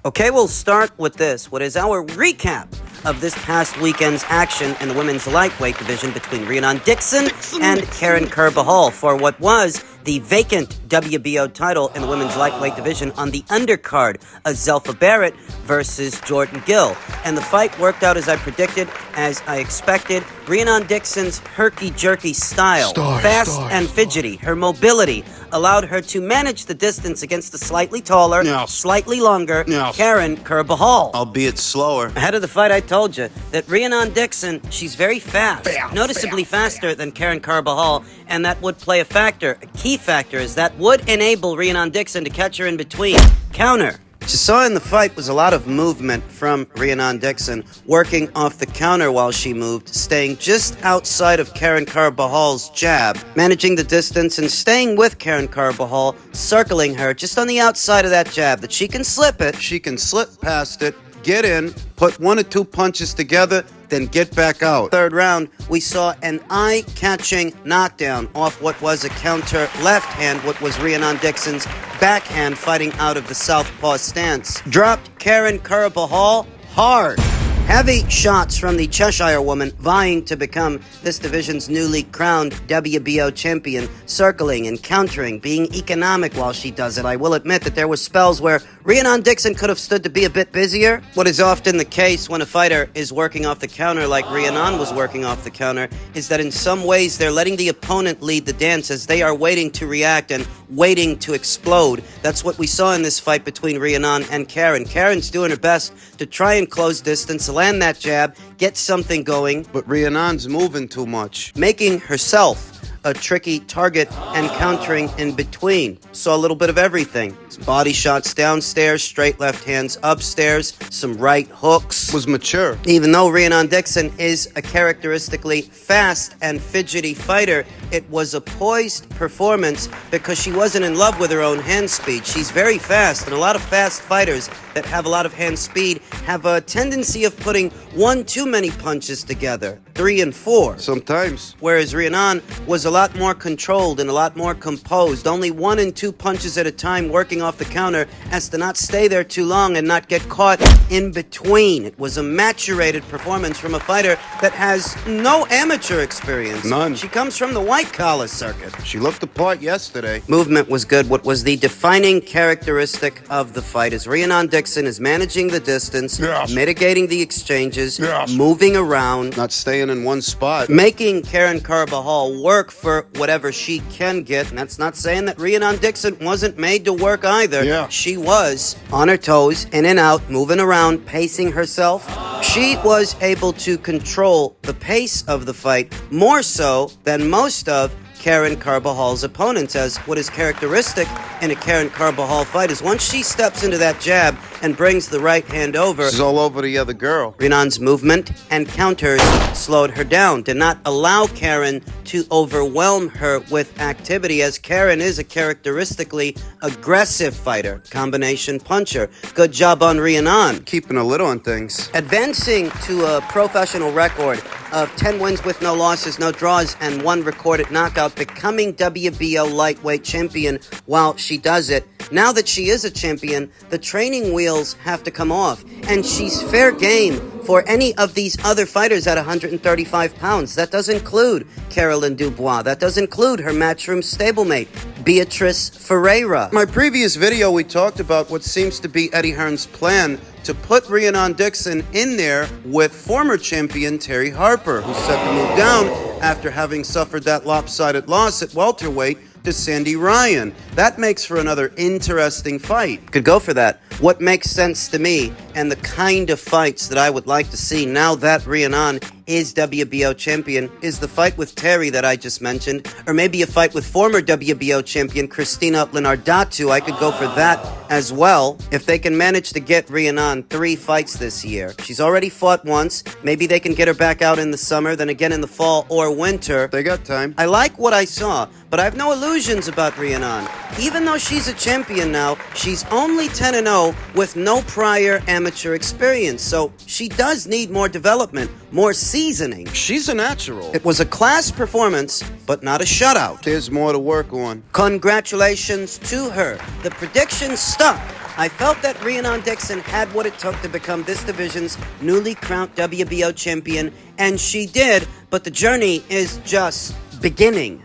Okay, we'll start with this. What is our recap of this past weekend's action in the women's lightweight division between Ranan Dixon and Karen Hall for what was the vacant WBO title in the women's lightweight division on the undercard of Xenophobia versus Jordan Gill. And the fight worked out as I predicted, as I expected. Ranan Dixon's herky-jerky style, fast and fidgety, her mobility allowed her to manage the distance against the slightly taller, slightly longer Karen Hall. Albeit slower. Ahead of the fight, I told you that Ranan Dixon, she's very fast, noticeably faster than Karen Hall, and that would play a factor. A key factor is that would enable Ranan Dixon to catch her in between. Counter. What you saw in the fight was a lot of movement from Ranan Dixon, working off the counter while she moved, staying just outside of Karen Hall's jab, managing the distance and staying with Karen Hall, circling her just on the outside of that jab, that she can slip it. She can slip past it, get in, put one or two punches together, then get back out. Third round, we saw an eye-catching knockdown off what was a counter left hand, what was Ranan Dixon's backhand, fighting out of the southpaw stance. Dropped Karen Hall hard. Heavy shots from the Cheshire woman, vying to become this division's newly crowned WBO champion, circling and countering, being economic while she does it. I will admit that there were spells where Ranan Dixon could have stood to be a bit busier. What is often the case when a fighter is working off the counter like Ranan was working off the counter is that in some ways they're letting the opponent lead the dance as they are waiting to react and waiting to explode. That's what we saw in this fight between Ranan and Karen. Karen's doing her best to try and close distance, land that jab, get something going. But Rianan's moving too much, making herself a tricky target and countering in between. Saw a little bit of everything. Some body shots downstairs, straight left hands upstairs, some right hooks. Was mature. Even though Ranan Dixon is a characteristically fast and fidgety fighter, it was a poised performance because she wasn't in love with her own hand speed. She's very fast, and a lot of fast fighters that have a lot of hand speed have a tendency of putting one too many punches together, 3 and 4. Sometimes. Whereas Ranan was a lot more controlled and a lot more composed, only 1 and 2 punches at a time, working off the counter as to not stay there too long and not get caught in between. It was a maturated performance from a fighter that has no amateur experience. None. She comes from the white-collar circuit. She looked the part yesterday. Movement was good. What was the defining characteristic of the fight is Ranan Dixon is managing the distance, mitigating the exchanges, moving around, not staying in one spot, making Karen Hall work for whatever she can get. And that's not saying that Ranan Dixon wasn't made to work either. She was on her toes, in and out, moving around, pacing herself. She was able to control the pace of the fight more so than most of Karen Hall's opponents, as what is characteristic in a Karen Hall fight is once she steps into that jab and brings the right hand over, she's all over the other girl. Ranan's movement and counters slowed her down, did not allow Karen to overwhelm her with activity, as Karen is a characteristically aggressive fighter, combination puncher. Good job on Ranan. Keeping a lid on things. Advancing to a professional record of 10 wins with no losses, no draws, and 1 recorded knockout, becoming WBO lightweight champion while she does it. Now that she is a champion, the training wheels have to come off, and she's fair game for any of these other fighters at 135 pounds. That does include Caroline Dubois. That does include her matchroom stablemate, Beatrice Ferreira. In my previous video, we talked about what seems to be Eddie Hearn's plan to put Ranan Dixon in there with former champion Terry Harper, who's set to move down after having suffered that lopsided loss at welterweight to Sandy Ryan. That makes for another interesting fight. Could go for that. What makes sense to me, and the kind of fights that I would like to see now that Ranan is WBO champion, is the fight with Terry that I just mentioned, or maybe a fight with former WBO champion Christina Linardatu. I could go for that as well. If they can manage to get Ranan 3 fights this year. She's already fought once. Maybe they can get her back out in the summer, then again in the fall or winter. They got time. I like what I saw, but I have no illusions about Ranan. Even though she's a champion now, she's only 10-0 with no prior amateur experience, so she does need more development, more seasoning. She's a natural. It was a class performance, but not a shutout. There's more to work on. Congratulations to her. The prediction stuck. I felt that Ranan Dixon had what it took to become this division's newly crowned WBO champion, and she did, but the journey is just beginning.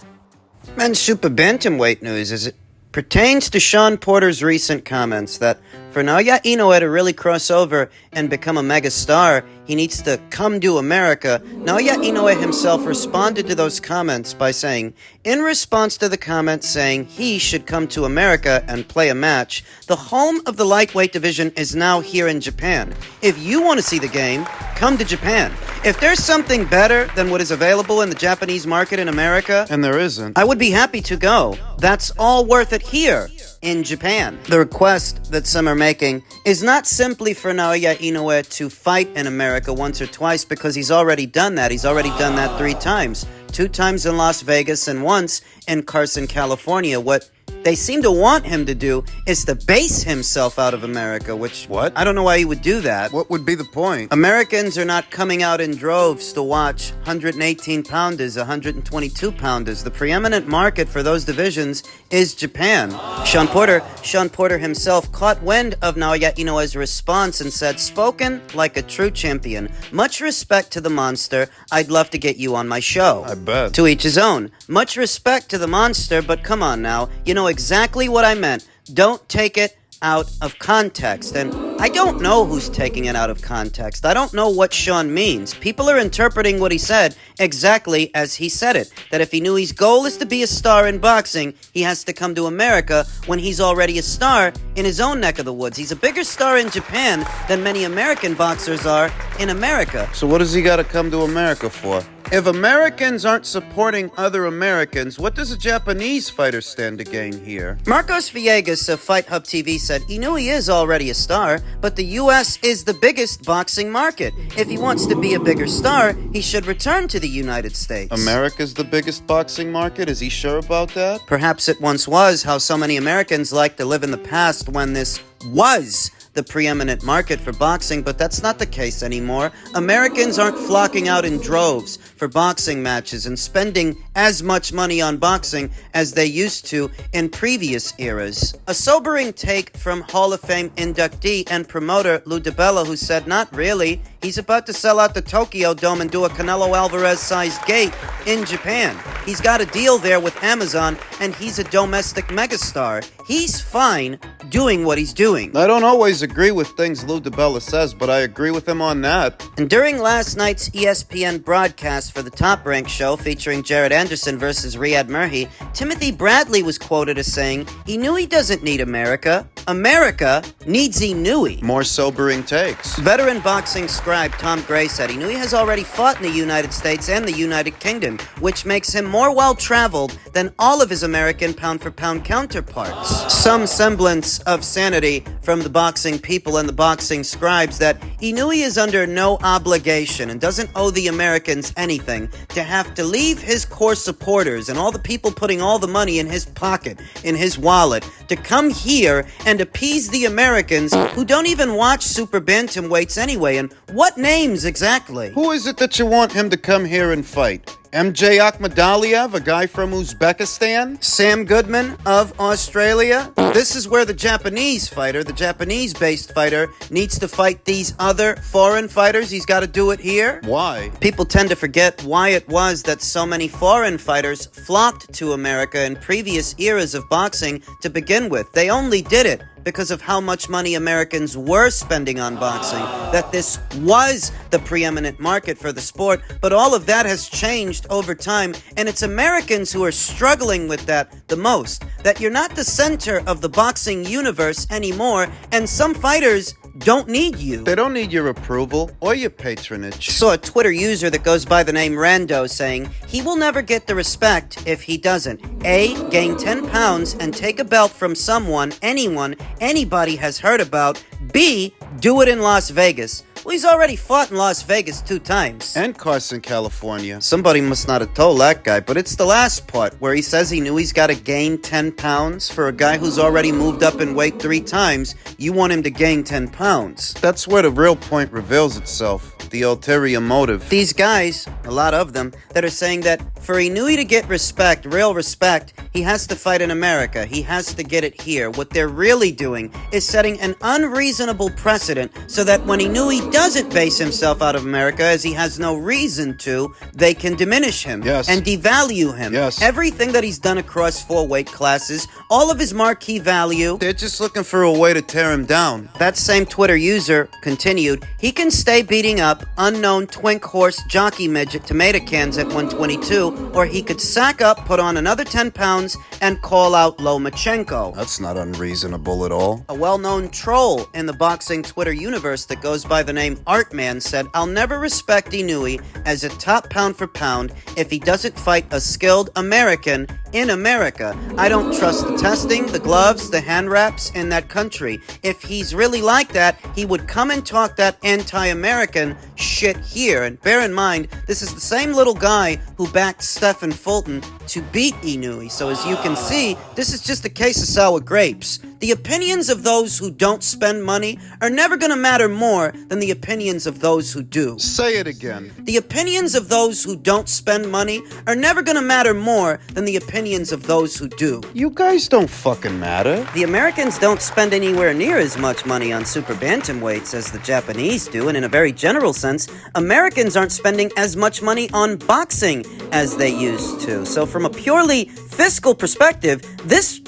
Men's super bantamweight news as it pertains to Shawn Porter's recent comments that for Naoya Inoue to really cross over and become a mega star, he needs to come to America. Naoya Inoue himself responded to those comments by saying, in response to the comments saying he should come to America and play a match, the home of the lightweight division is now here in Japan. If you want to see the game, come to Japan. If there's something better than what is available in the Japanese market in America, And there isn't. I would be happy to go. That's all worth it here in Japan. The request that some are making is not simply for Naoya Inoue to fight in America once or twice, because he's already done that. He's already done that 3 times. 2 times in Las Vegas and once in Carson, California. What they seem to want him to do is to base himself out of America, which... What? I don't know why he would do that. What would be the point? Americans are not coming out in droves to watch 118-pounders, 122-pounders. The preeminent market for those divisions is Japan. Shawn Porter himself caught wind of Naoya Inoue's response and said, spoken like a true champion. Much respect to the monster. I'd love to get you on my show. I bet. To each his own. Much respect to the monster, but come on now. You know exactly what I meant. Don't take it out of context. And I don't know who's taking it out of context. I don't know what Shawn means. People are interpreting what he said exactly as he said it. That if Inoue's goal is to be a star in boxing, he has to come to America when he's already a star in his own neck of the woods. He's a bigger star in Japan than many American boxers are in America. So what does he got to come to America for? If Americans aren't supporting other Americans, what does a Japanese fighter stand to gain here? Marcos Villegas of Fight Hub TV said Inoue is already a star, but the U.S. is the biggest boxing market. If he wants to be a bigger star, he should return to the United States. America's the biggest boxing market? Is he sure about that? Perhaps it once was how so many Americans like to live in the past when this was the preeminent market for boxing, but that's not the case anymore. Americans aren't flocking out in droves for boxing matches and spending as much money on boxing as they used to in previous eras. A sobering take from Hall of Fame inductee and promoter Lou DiBella, who said, not really. He's about to sell out the Tokyo Dome and do a Canelo Alvarez-sized gate in Japan. He's got a deal there with Amazon, and he's a domestic megastar. He's fine doing what he's doing. I don't always agree with things Lou DiBella says, but I agree with him on that. And during last night's ESPN broadcast for the Top Rank show featuring Jared Anderson versus Riyad Murhi, Timothy Bradley was quoted as saying, Inoue doesn't need America. America needs Inoue. More sobering takes. Veteran boxing scribe Tom Gray said Inoue has already fought in the United States and the United Kingdom, which makes him more well-traveled than all of his American pound-for-pound counterparts. Some semblance of sanity from the boxing people and the boxing scribes that Inoue is under no obligation and doesn't owe the Americans anything to have to leave his core supporters and all the people putting all the money in his pocket, in his wallet, to come here and appease the Americans who don't even watch super bantamweights anyway. And what names exactly? Who is it that you want him to come here and fight? MJ Akhmadaliev, a guy from Uzbekistan? Sam Goodman of Australia? This is where the Japanese fighter, the Japanese-based fighter, needs to fight these other foreign fighters. He's got to do it here. Why? People tend to forget why it was that so many foreign fighters flocked to America in previous eras of boxing to begin with. They only did it because of how much money Americans were spending on boxing, that this was the preeminent market for the sport, but all of that has changed over time, and it's Americans who are struggling with that the most, that you're not the center of the boxing universe anymore, and some fighters don't need you. They don't need your approval or your patronage. Saw a Twitter user that goes by the name Rando saying, he will never get the respect if he doesn't. A, gain 10 pounds and take a belt from someone, anyone, anybody has heard about. B, do it in Las Vegas. Well, he's already fought in Las Vegas 2 times. And Carson, California. Somebody must not have told that guy, but it's the last part where he says he knew he's got to gain 10 pounds. For a guy who's already moved up in weight 3 times, you want him to gain 10 pounds. That's where the real point reveals itself. The ulterior motive. These guys, a lot of them, that are saying that for Inoue to get respect, real respect, He has to fight in America. He has to get it here. What they're really doing is setting an unreasonable precedent so that when Inoue doesn't base himself out of America, as he has no reason to, they can diminish him and devalue him. Everything that he's done across 4 weight classes, all of his marquee value. They're just looking for a way to tear him down. That same Twitter user continued, he can stay beating up unknown twink horse jockey midget tomato cans at 122, or he could sack up, put on another 10 pounds, and call out Lomachenko. That's not unreasonable at all. A well-known troll in the boxing Twitter universe that goes by the name Artman said, I'll never respect Inoue as a top pound for pound if he doesn't fight a skilled American in America. I don't trust the testing, the gloves, the hand wraps in that country. If he's really like that, he would come and talk that anti-American shit here. And bear in mind, this is the same little guy who backed Stephen Fulton to beat Inoue. So as you can see, this is just a case of sour grapes. The opinions of those who don't spend money are never going to matter more than the opinions of those who do. Say it again. The opinions of those who don't spend money are never going to matter more than the opinions of those who do. You guys don't fucking matter. The Americans don't spend anywhere near as much money on super bantamweights as the Japanese do, and in a very general sense, Americans aren't spending as much money on boxing as they used to. So from a purely fiscal perspective, this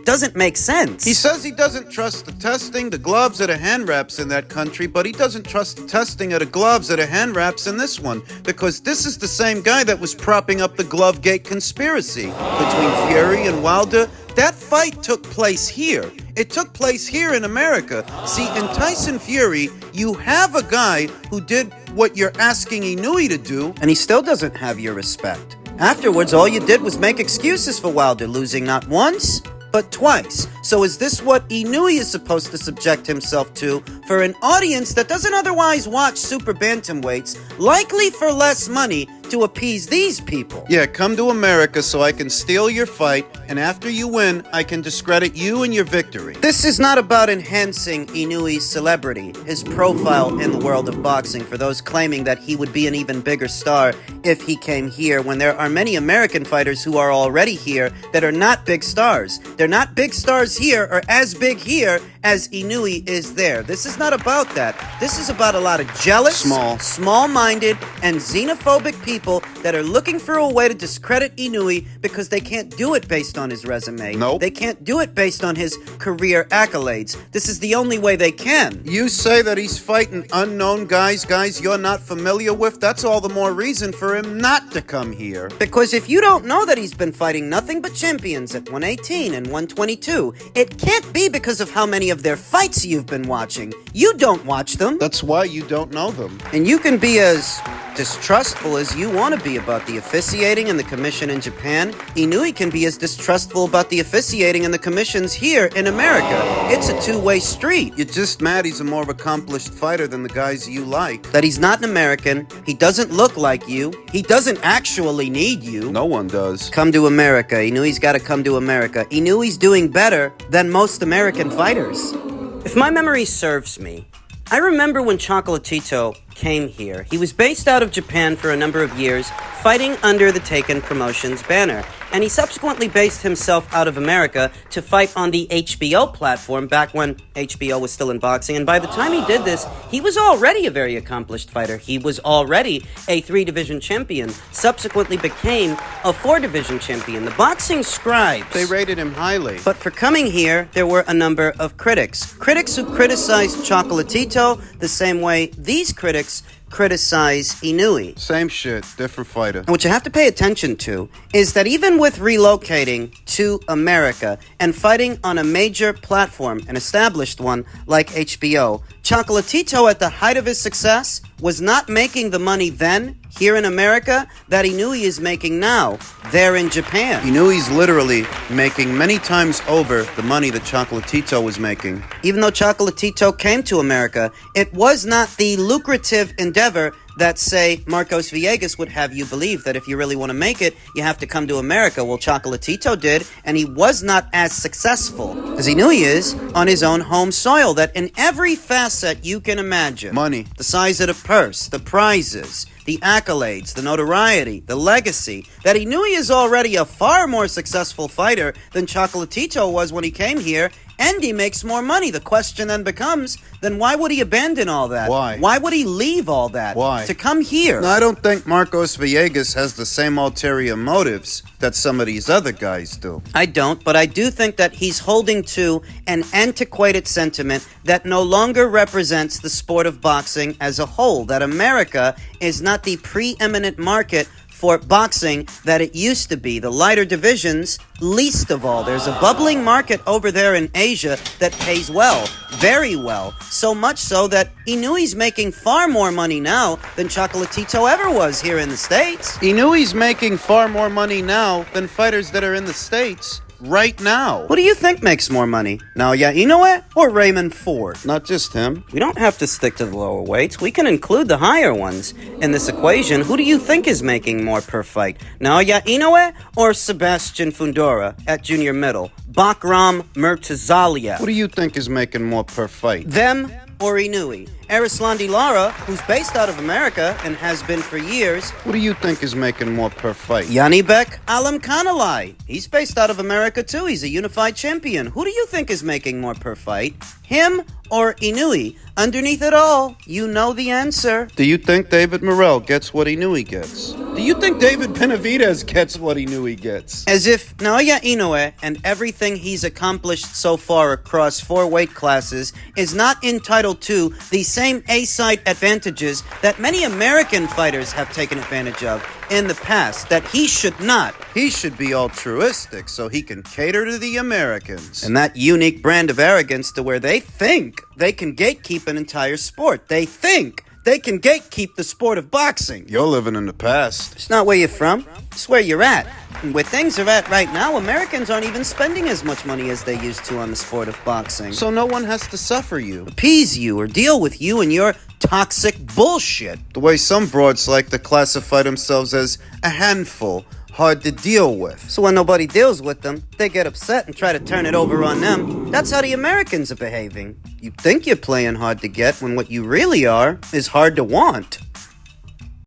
doesn't make sense. He says he doesn't trust the testing, the gloves, or the hand wraps in that country, but he doesn't trust the testing or the gloves or the hand wraps in this one, because this is the same guy that was propping up the Glovegate conspiracy between Fury and Wilder. That fight took place here. It took place here in America. See, in Tyson Fury, you have a guy who did what you're asking Inoue to do, and he still doesn't have your respect. Afterwards, all you did was make excuses for Wilder, losing not once, but twice. So is this what Inoue is supposed to subject himself to for an audience that doesn't otherwise watch super bantamweights, likely for less money, to appease these people? Yeah, come to America so I can steal your fight, and after you win, I can discredit you and your victory. This is not about enhancing Inoue's celebrity, his profile in the world of boxing, for those claiming that he would be an even bigger star if he came here, when there are many American fighters who are already here that are not big stars. They're not big stars here or as big here as Inoue is there. This is not about that. This is about a lot of jealous, small-minded, and xenophobic people that are looking for a way to discredit Inoue because they can't do it based on his resume. Nope. They can't do it based on his career accolades. This is the only way they can. You say that he's fighting unknown guys you're not familiar with? That's all the more reason for him not to come here. Because if you don't know that he's been fighting nothing but champions at 118 and 122, it can't be because of how many of their fights you've been watching. You don't watch them. That's why you don't know them. And you can be as distrustful as you want to be about the officiating and the commission in Japan. Inoue can be as distrustful about the officiating and the commissions here in America. It's a two-way street. You're just mad he's a more accomplished fighter than the guys you like. That he's not an American, he doesn't look like you, he doesn't actually need you. No one does. Come to America. Inoue's got to come to America. Inoue's doing better than most American fighters. If my memory serves me, I remember when Chocolatito came here. He was based out of Japan for a number of years, fighting under the Taken Promotions banner. And he subsequently based himself out of America to fight on the HBO platform back when HBO was still in boxing. And by the time he did this, he was already a very accomplished fighter. He was already a 3-division champion, subsequently became a 4-division champion. The boxing scribes, they rated him highly. But for coming here, there were a number of critics. Critics who criticized Chocolatito the same way these critics criticize Inoue. Same shit, different fighter. And what you have to pay attention to is that even with relocating to America and fighting on a major platform, an established one like HBO, Chocolatito at the height of his success was not making the money then, here in America, that Inoue is making now, there in Japan. Inoue's literally making many times over the money that Chocolatito was making. Even though Chocolatito came to America, it was not the lucrative endeavor that say Marcos Villegas would have you believe that if you really want to make it, you have to come to America. Well, Chocolatito did, and he was not as successful as he knew he is on his own home soil. That in every facet you can imagine. Money. The size of the purse, the prizes, the accolades, the notoriety, the legacy, that he knew he is already a far more successful fighter than Chocolatito was when he came here, and he makes more money. The question then becomes, then why would he abandon all that? Why? Why would he leave all that? Why? To come here? No, I don't think Marcos Villegas has the same ulterior motives that some of these other guys do. I don't, but I do think that he's holding to an antiquated sentiment that no longer represents the sport of boxing as a whole, that America is not the preeminent market for boxing that it used to be. The lighter divisions, least of all. There's a bubbling market over there in Asia that pays well, very well. So much so that Inoue's making far more money now than Chocolatito ever was here in the States. Inoue's making far more money now than fighters that are in the States right now. Who do you think makes more money? Naoya Inoue or Raymond Ford? Not just him. We don't have to stick to the lower weights. We can include the higher ones in this equation. Who do you think is making more per fight? Naoya Inoue or Sebastian Fundora at junior middle? Bakram Murtazalia. Who do you think is making more per fight? Them or Inoue? Arislandi Lara, who's based out of America and has been for years. Who do you think is making more per fight? Yanibek Alamkanalai. He's based out of America too. He's a unified champion. Who do you think is making more per fight? Him or Inoue? Underneath it all, you know the answer. Do you think David Morrell gets what Inoue gets? Do you think David Benavidez gets what Inoue gets? As if Naoya Inoue and everything he's accomplished so far across 4 weight classes is not entitled to the same A-side advantages that many American fighters have taken advantage of in the past, that he should not. He should be altruistic so he can cater to the Americans. And that unique brand of arrogance to where they think they can gatekeep an entire sport. They think they can gatekeep the sport of boxing. You're living in the past. It's not where you're from. It's where you're at. And where things are at right now, Americans aren't even spending as much money as they used to on the sport of boxing. So no one has to suffer you. Appease you or deal with you and your toxic bullshit. The way some broads like to classify themselves as a handful, hard to deal with. So when nobody deals with them, they get upset and try to turn it over on them. That's how the Americans are behaving. You think you're playing hard to get when what you really are is hard to want.